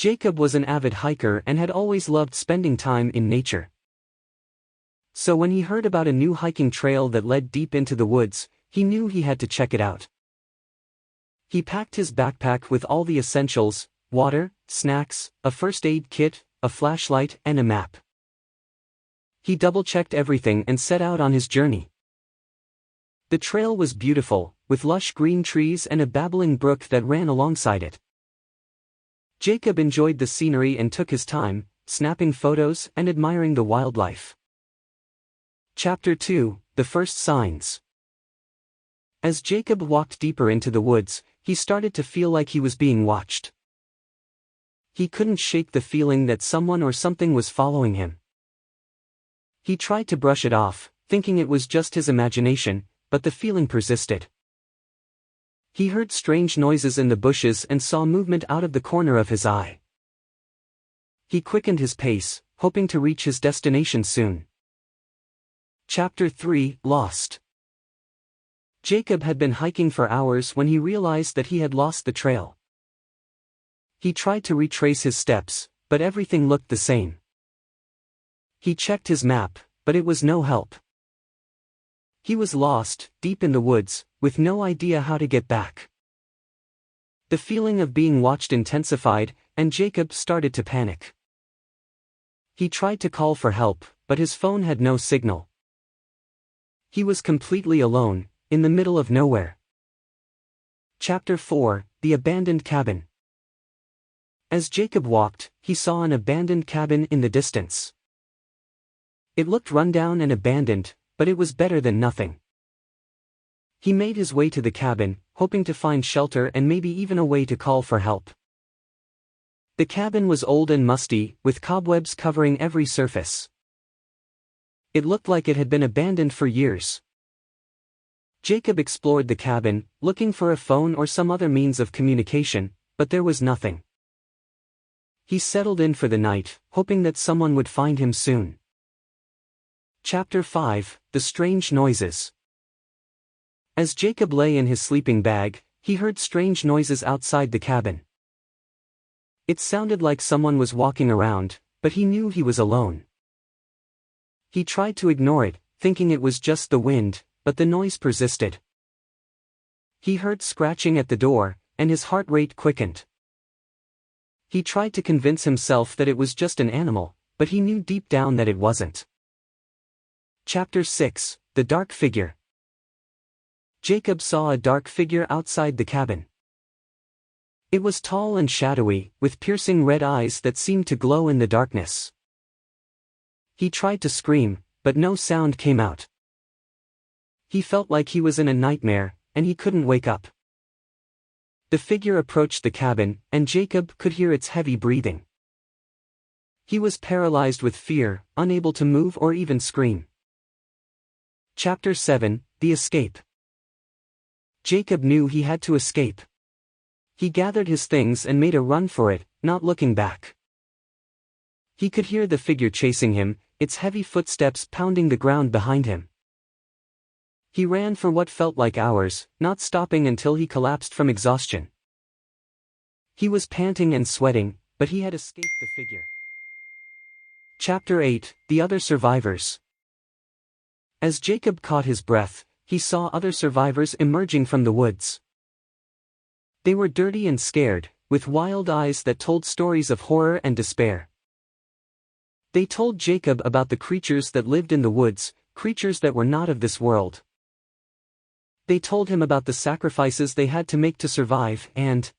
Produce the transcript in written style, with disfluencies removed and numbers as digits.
Jacob was an avid hiker and had always loved spending time in nature. So when he heard about a new hiking trail that led deep into the woods, he knew he had to check it out. He packed his backpack with all the essentials: water, snacks, a first aid kit, a flashlight, and a map. He double-checked everything and set out on his journey. The trail was beautiful, with lush green trees and a babbling brook that ran alongside it. Jacob enjoyed the scenery and took his time, snapping photos and admiring the wildlife. Chapter 2: The First Signs. As Jacob walked deeper into the woods, he started to feel like he was being watched. He couldn't shake the feeling that someone or something was following him. He tried to brush it off, thinking it was just his imagination, but the feeling persisted. He heard strange noises in the bushes and saw movement out of the corner of his eye. He quickened his pace, hoping to reach his destination soon. Chapter 3: Lost. Jacob had been hiking for hours when he realized that he had lost the trail. He tried to retrace his steps, but everything looked the same. He checked his map, but it was no help. He was lost, deep in the woods, with no idea how to get back. The feeling of being watched intensified, and Jacob started to panic. He tried to call for help, but his phone had no signal. He was completely alone, in the middle of nowhere. Chapter 4: The Abandoned Cabin. As Jacob walked, he saw an abandoned cabin in the distance. It looked rundown and abandoned, but it was better than nothing. He made his way to the cabin, hoping to find shelter and maybe even a way to call for help. The cabin was old and musty, with cobwebs covering every surface. It looked like it had been abandoned for years. Jacob explored the cabin, looking for a phone or some other means of communication, but there was nothing. He settled in for the night, hoping that someone would find him soon. Chapter 5: The Strange Noises. As Jacob lay in his sleeping bag, he heard strange noises outside the cabin. It sounded like someone was walking around, but he knew he was alone. He tried to ignore it, thinking it was just the wind, but the noise persisted. He heard scratching at the door, and his heart rate quickened. He tried to convince himself that it was just an animal, but he knew deep down that it wasn't. Chapter 6: The Dark Figure. Jacob saw a dark figure outside the cabin. It was tall and shadowy, with piercing red eyes that seemed to glow in the darkness. He tried to scream, but no sound came out. He felt like he was in a nightmare, and he couldn't wake up. The figure approached the cabin, and Jacob could hear its heavy breathing. He was paralyzed with fear, unable to move or even scream. Chapter 7: The Escape. Jacob knew he had to escape. He gathered his things and made a run for it, not looking back. He could hear the figure chasing him, its heavy footsteps pounding the ground behind him. He ran for what felt like hours, not stopping until he collapsed from exhaustion. He was panting and sweating, but he had escaped the figure. Chapter 8: The Other Survivors. As Jacob caught his breath, he saw other survivors emerging from the woods. They were dirty and scared, with wild eyes that told stories of horror and despair. They told Jacob about the creatures that lived in the woods, creatures that were not of this world. They told him about the sacrifices they had to make to survive, and